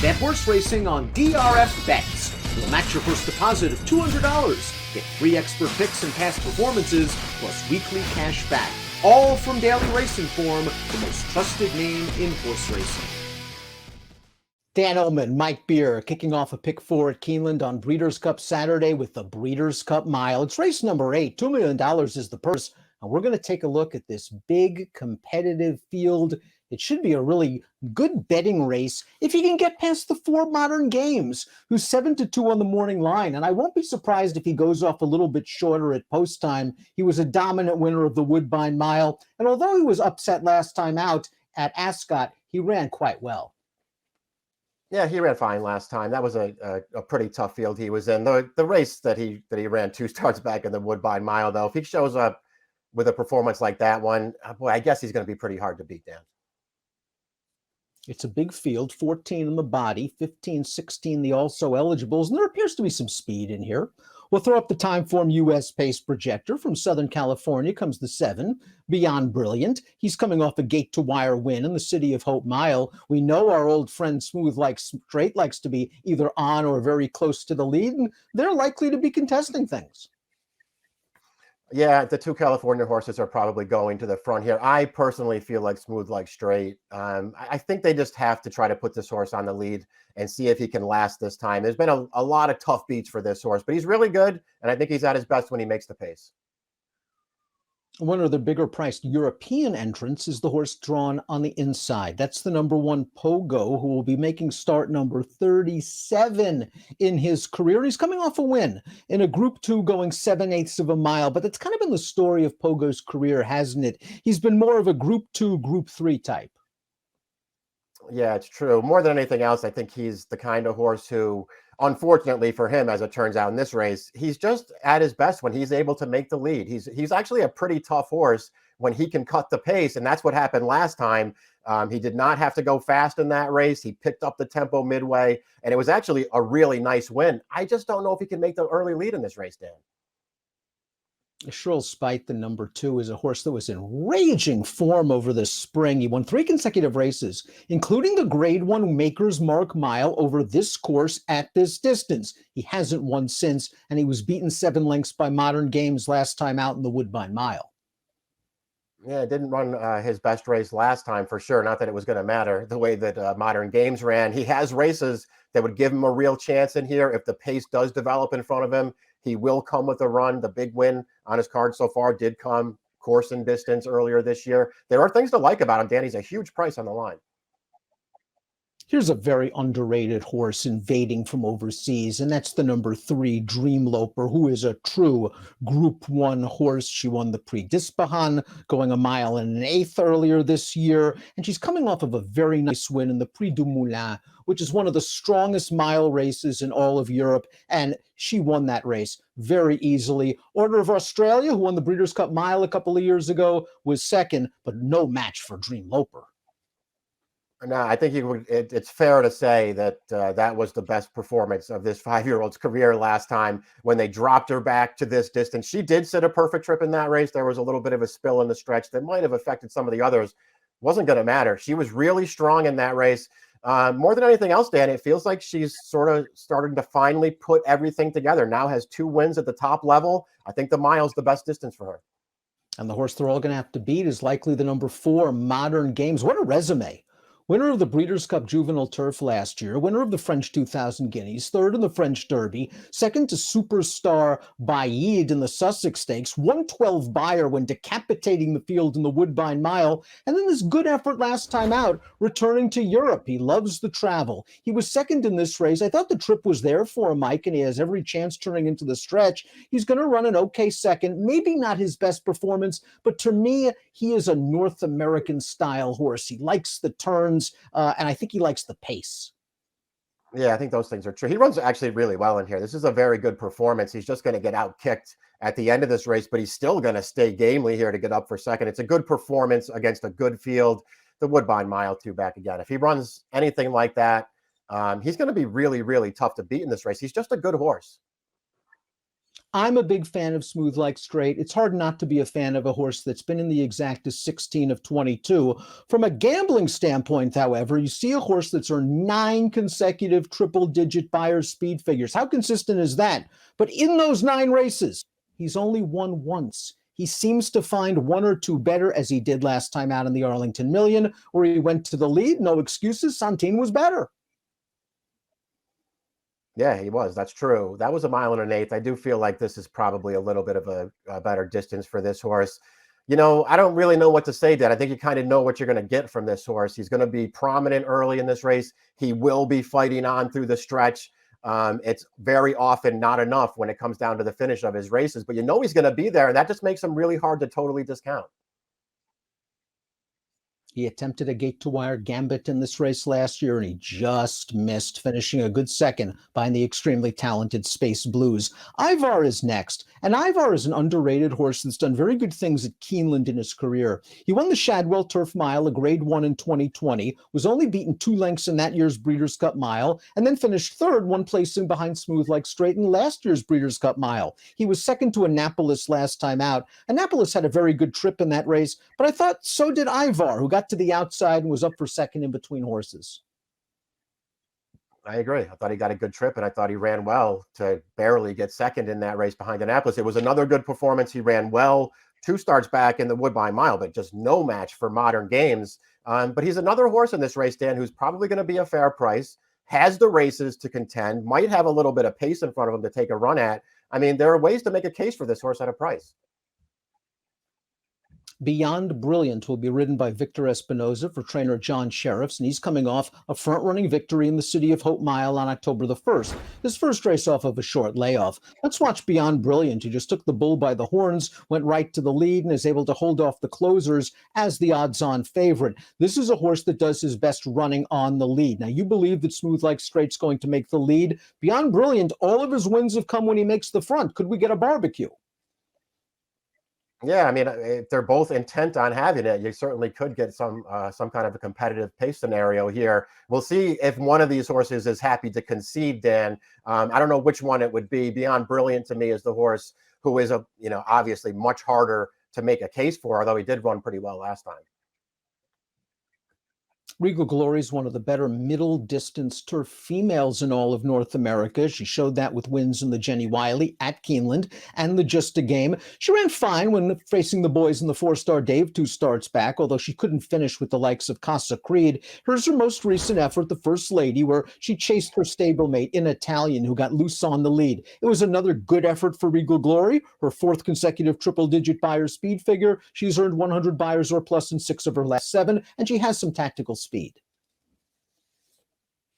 Bet horse racing on DRF Bets. We'll match your first deposit of $200. Get free expert picks and past performances, plus weekly cash back. All from Daily Racing Form, the most trusted name in horse racing. Dan Illman, Mike Beer, kicking off a pick 4 at Keeneland on Breeders' Cup Saturday with the Breeders' Cup Mile. It's race number 8. $2 million is the purse. And we're going to take a look at this big competitive field. It should be a really good betting race if you can get past the 4 Modern Games, who's 7-2 on the morning line. And I won't be surprised if he goes off a little bit shorter at post time. He was a dominant winner of the Woodbine Mile. And although he was upset last time out at Ascot, he ran quite well. Yeah, he ran fine last time. That was a pretty tough field he was in. The race that he ran 2 starts back in the Woodbine Mile, though, if he shows up with a performance like that one, boy, I guess he's going to be pretty hard to beat, Dan. It's a big field, 14 in the body, 15, 16 the also eligibles, and there appears to be some speed in here. We'll throw up the Timeform US pace projector. From Southern California comes the 7, Beyond Brilliant. He's coming off a gate-to-wire win in the City of Hope Mile. We know our old friend Smooth Like Straight likes to be either on or very close to the lead, and they're likely to be contesting things. Yeah, the 2 California horses are probably going to the front here. I personally feel like Smooth Like Straight. I think they just have to try to put this horse on the lead and see if he can last this time. There's been a lot of tough beats for this horse, but he's really good, and I think he's at his best when he makes the pace. One of the bigger priced European entrants is the horse drawn on the inside. That's the number 1 Pogo, who will be making start number 37 in his career. He's coming off a win in a Group 2 going 7/8 of a mile, but that's kind of been the story of Pogo's career, hasn't it? He's been more of a Group 2, Group 3 type. Yeah, it's true. More than anything else, I think he's the kind of horse who, unfortunately for him, as it turns out in this race, he's just at his best when he's able to make the lead. He's actually a pretty tough horse when he can cut the pace, and that's what happened last time. He did not have to go fast in that race. He picked up the tempo midway, and it was actually a really nice win. I just don't know if he can make the early lead in this race, Dan. Shrill Spite, the number 2, is a horse that was in raging form over the spring. He won 3 consecutive races, including the Grade 1 Maker's Mark Mile over this course at this distance. He hasn't won since, and he was beaten 7 lengths by Modern Games last time out in the Woodbine Mile. Yeah, didn't run his best race last time for sure. Not that it was going to matter the way that Modern Games ran. He has races that would give him a real chance in here. If the pace does develop in front of him, he will come with a run. The big win on his card so far did come course and distance earlier this year. There are things to like about him, Dan. He's a huge price on the line. Here's a very underrated horse invading from overseas, and that's the number 3 Dream Loper, who is a true Group 1 horse. She won the Prix d'Ispahan, going 1 mile and 1/8 earlier this year, and she's coming off of a very nice win in the Prix du Moulin, which is one of the strongest mile races in all of Europe, and she won that race very easily. Order of Australia, who won the Breeders' Cup Mile a couple of years ago, was second, but no match for Dream Loper. No, I think it's fair to say that that was the best performance of this 5-year-old's career last time when they dropped her back to this distance. She did sit a perfect trip in that race. There was a little bit of a spill in the stretch that might have affected some of the others. Wasn't going to matter. She was really strong in that race. More than anything else, Dan, it feels like she's sort of starting to finally put everything together. Now has 2 wins at the top level. I think the mile's the best distance for her. And the horse they're all going to have to beat is likely the number 4 Modern Games. What a resume. Winner of the Breeders' Cup Juvenile Turf last year, winner of the French 2000 Guineas, 3rd in the French Derby, 2nd to Superstar Baid in the Sussex Stakes, 112 buyer when decapitating the field in the Woodbine Mile, and then this good effort last time out, returning to Europe. He loves the travel. He was 2nd in this race. I thought the trip was there for him, Mike, and he has every chance turning into the stretch. He's going to run an okay 2nd, maybe not his best performance, but to me, he is a North American style horse. He likes the turns. And I think he likes the pace. Yeah, I think those things are true. He runs actually really well in here. This is a very good performance. He's just going to get out-kicked at the end of this race, but he's still going to stay gamely here to get up for 2nd. It's a good performance against a good field. The Woodbine Mile, 2 back again. If he runs anything like that, he's going to be really, really tough to beat in this race. He's just a good horse. I'm a big fan of Smooth Like Straight. It's hard not to be a fan of a horse that's been in the exactest 16 of 22. From a gambling standpoint, however, you see a horse that's earned 9 consecutive triple-digit Buyer's speed figures. How consistent is that? But in those 9 races, he's only won once. He seems to find one or two better, as he did last time out in the Arlington Million, where he went to the lead. No excuses. Santine was better. Yeah, he was. That's true. That was a mile and an eighth. I do feel like this is probably a little bit of a better distance for this horse. I don't really know what to say, Dad. I think you kind of know what you're going to get from this horse. He's going to be prominent early in this race. He will be fighting on through the stretch. It's very often not enough when it comes down to the finish of his races, but he's going to be there, and that just makes him really hard to totally discount. He attempted a gate-to-wire gambit in this race last year, and he just missed, finishing a good second behind the extremely talented Space Blues. Ivar is next, and Ivar is an underrated horse that's done very good things at Keeneland in his career. He won the Shadwell Turf Mile, a Grade 1 in 2020, was only beaten 2 lengths in that year's Breeders' Cup Mile, and then finished third, 1 placing behind Smooth Like Straight in last year's Breeders' Cup Mile. He was second to Annapolis last time out. Annapolis had a very good trip in that race, but I thought so did Ivar, who got to the outside and was up for second in between horses. I agree. I thought he got a good trip, and I thought he ran well to barely get second in that race behind Annapolis. It was another good performance. He ran well 2 starts back in the Woodbine Mile, but just no match for Modern Games. But he's another horse in this race, Dan, who's probably going to be a fair price, has the races to contend, might have a little bit of pace in front of him to take a run at. I mean, there are ways to make a case for this horse at a price. Beyond Brilliant will be ridden by Victor Espinoza for trainer John Sheriffs, and he's coming off a front-running victory in the City of Hope Mile on October the 1st. His first race off of a short layoff. Let's watch Beyond Brilliant, who just took the bull by the horns, went right to the lead, and is able to hold off the closers as the odds-on favorite. This is a horse that does his best running on the lead. Now, you believe that Smooth Like Straight's going to make the lead. Beyond Brilliant, all of his wins have come when he makes the front. Could we get a barbecue? Yeah, I mean, if they're both intent on having it, you certainly could get some kind of a competitive pace scenario here. We'll see if one of these horses is happy to concede, Dan. I don't know which one it would be. Beyond Brilliant to me is the horse who is obviously much harder to make a case for, although he did run pretty well last time. Regal Glory is one of the better middle distance turf females in all of North America. She showed that with wins in the Jenny Wiley at Keeneland and the Just a Game. She ran fine when facing the boys in the 4-star Dave 2 starts back, although she couldn't finish with the likes of Casa Creed. Here's her most recent effort, the First Lady, where she chased her stablemate in Italian, who got loose on the lead. It was another good effort for Regal Glory, her 4th consecutive triple-digit Buyer speed figure. She's earned 100 Buyers or plus in 6 of her last 7, and she has some tactical speed.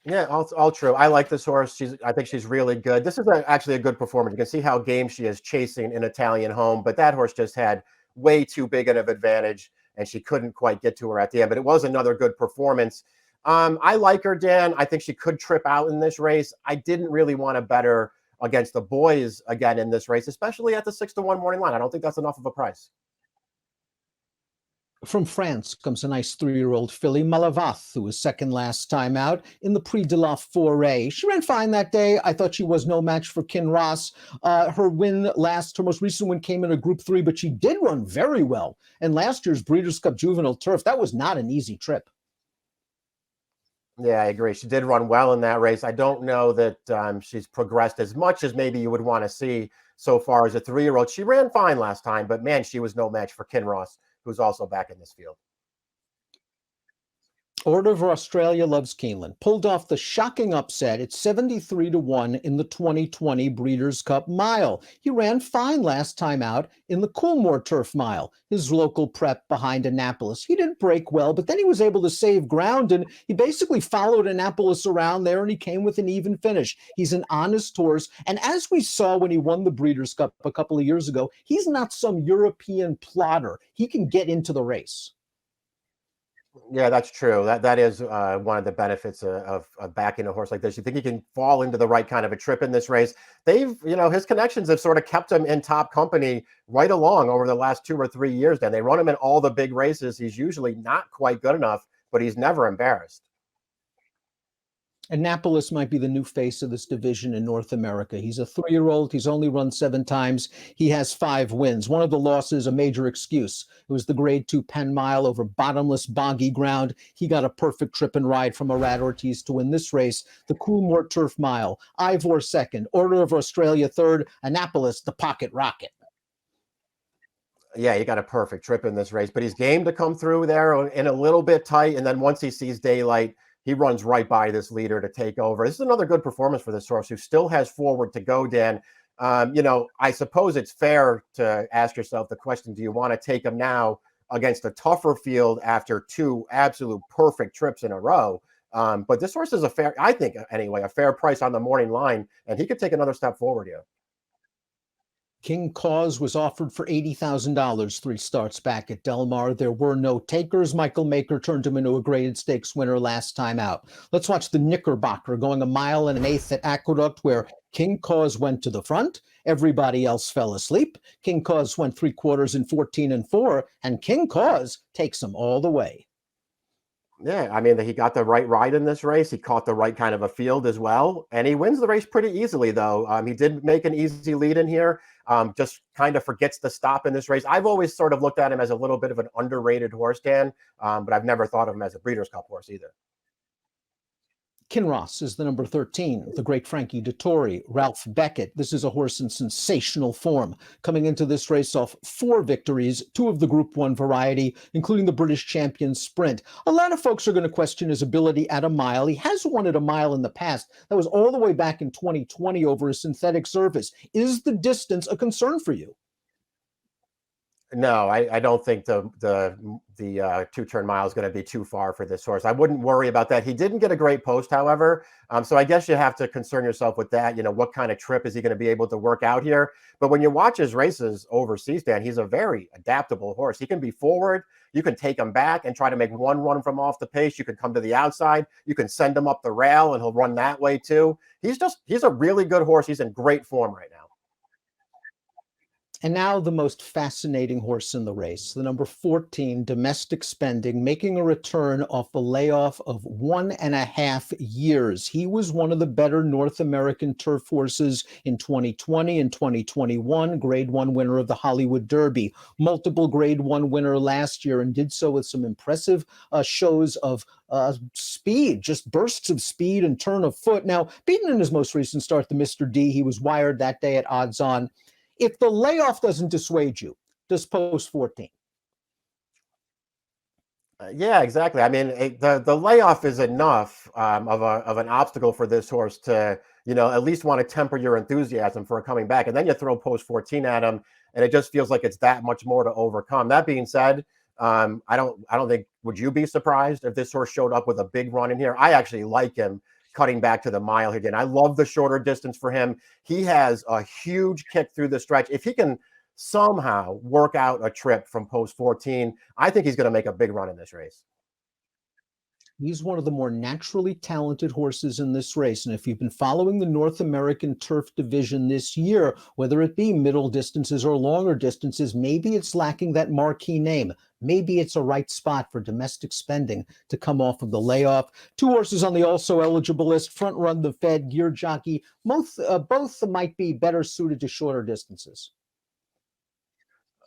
Yeah, all true. I like this horse. I think she's really good. This is actually a good performance. You can see how game she is chasing an Italian home, but that horse just had way too big of an advantage, and she couldn't quite get to her at the end. But it was another good performance. I like her, Dan. I think she could trip out in this race. I didn't really want to bet her against the boys again in this race, especially at the 6-1 morning line. I don't think that's enough of a price. From France comes a nice 3-year-old filly, Malavath, who was second last time out in the Prix de la Forêt. She ran fine that day. I thought she was no match for Kinross. Her most recent win came in a Group 3, but she did run very well. And last year's Breeders' Cup Juvenile Turf, that was not an easy trip. Yeah, I agree. She did run well in that race. I don't know that she's progressed as much as maybe you would want to see so far as a 3-year-old. She ran fine last time, but man, she was no match for Kinross, who's also back in this field. Order of Australia loves Keeneland. Pulled off the shocking upset at 73-1 in the 2020 Breeders' Cup Mile. He ran fine last time out in the Coolmore Turf Mile, his local prep behind Annapolis. He didn't break well, but then he was able to save ground, and he basically followed Annapolis around there, and he came with an even finish. He's an honest horse, and as we saw when he won the Breeders' Cup a couple of years ago, he's not some European plotter. He can get into the race. Yeah, that's true. That is one of the benefits of backing a horse like this. You think he can fall into the right kind of a trip in this race. His connections have sort of kept him in top company right along over the last 2 or 3 years. Then they run him in all the big races. He's usually not quite good enough, but he's never embarrassed. Annapolis might be the new face of this division in North America. He's a 3-year-old. He's only run 7 times. He has 5 wins. One of the losses, a major excuse. It was the Grade 2 Penn Mile over bottomless, boggy ground. He got a perfect trip and ride from Arad Ortiz to win this race. The Coolmore Turf Mile. Ivor second. Order of Australia third. Annapolis, the pocket rocket. Yeah, he got a perfect trip in this race, but he's game to come through there in a little bit tight. And then once he sees daylight, he runs right by this leader to take over. This is another good performance for this horse who still has forward to go, Dan. I suppose it's fair to ask yourself the question, do you want to take him now against a tougher field after 2 absolute perfect trips in a row? But this horse is I think anyway, a fair price on the morning line, and he could take another step forward here. King Cause was offered for $80,000 3 starts back at Del Mar. There were no takers. Michael Maker turned him into a graded stakes winner last time out. Let's watch the Knickerbocker going 1 1/8 at Aqueduct, where King Cause went to the front. Everybody else fell asleep. King Cause went 3/4 in 14 and 4, and King Cause takes him all the way. Yeah, I mean, he got the right ride in this race. He caught the right kind of a field as well. And he wins the race pretty easily, though. He did make an easy lead in here, just kind of forgets to stop in this race. I've always sort of looked at him as a little bit of an underrated horse, Dan, but I've never thought of him as a Breeders' Cup horse either. Kinross is the number 13, the great Frankie Dettori, Ralph Beckett. This is a horse in sensational form, coming into this race off 4 victories, 2 of the Group 1 variety, including the British Champion Sprint. A lot of folks are going to question his ability at a mile. He has won at a mile in the past. That was all the way back in 2020 over a synthetic surface. Is the distance a concern for you? No, I don't think the 2-turn mile is going to be too far for this horse. I wouldn't worry about that. He didn't get a great post, however. So I guess you have to concern yourself with that. What kind of trip is he going to be able to work out here? But when you watch his races overseas, Dan, he's a very adaptable horse. He can be forward. You can take him back and try to make one run from off the pace. You can come to the outside. You can send him up the rail and he'll run that way too. He's a really good horse. He's in great form right now. And now the most fascinating horse in the race, the number 14, Domestic Spending, making a return off a layoff of 1.5 years. He was one of the better North American turf horses in 2020 and 2021, Grade 1 winner of the Hollywood Derby, multiple Grade 1 winner last year, and did so with some impressive shows of speed, just bursts of speed and turn of foot. Now, beaten in his most recent start, the Mr. D, he was wired that day at odds on. If the layoff doesn't dissuade you, does post 14? Yeah, exactly. I mean, the layoff is enough of an obstacle for this horse to, at least want to temper your enthusiasm for coming back. And then you throw post 14 at him, and it just feels like it's that much more to overcome. That being said, I don't think, would you be surprised if this horse showed up with a big run in here? I actually like him cutting back to the mile again. I love the shorter distance for him. He has a huge kick through the stretch. If he can somehow work out a trip from post 14, I think he's going to make a big run in this race. He's one of the more naturally talented horses in this race. And if you've been following the North American Turf Division this year, whether it be middle distances or longer distances, maybe it's lacking that marquee name. Maybe it's a right spot for Domestic Spending to come off of the layoff. 2 horses on the also eligible list, Front Run the Fed, Gear Jockey. Both might be better suited to shorter distances.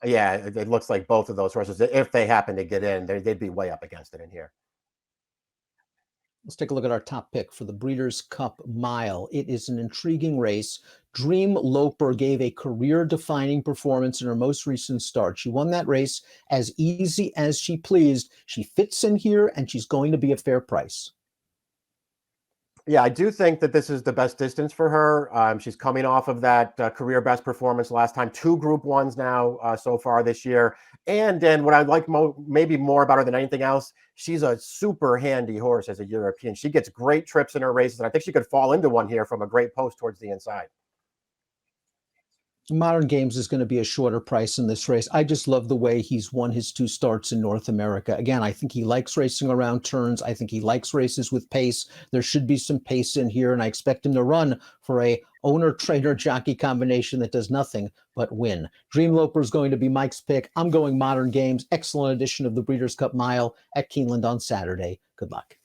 Yeah, it looks like both of those horses, if they happen to get in, they'd be way up against it in here. Let's take a look at our top pick for the Breeders' Cup Mile. It is an intriguing race. Dream Loper gave a career-defining performance in her most recent start. She won that race as easy as she pleased. She fits in here, and she's going to be a fair price. Yeah, I do think that this is the best distance for her. She's coming off of that career best performance last time, 2 Group 1s now so far this year. And then what I like maybe more about her than anything else, she's a super handy horse as a European. She gets great trips in her races, and I think she could fall into one here from a great post towards the inside. Modern Games is going to be a shorter price in this race. I just love the way he's won his 2 starts in North America. Again, I think he likes racing around turns. I think he likes races with pace. There should be some pace in here, and I expect him to run for a owner-trainer-jockey combination that does nothing but win. Dream Loper is going to be Mike's pick. I'm going Modern Games. Excellent edition of the Breeders' Cup Mile at Keeneland on Saturday. Good luck.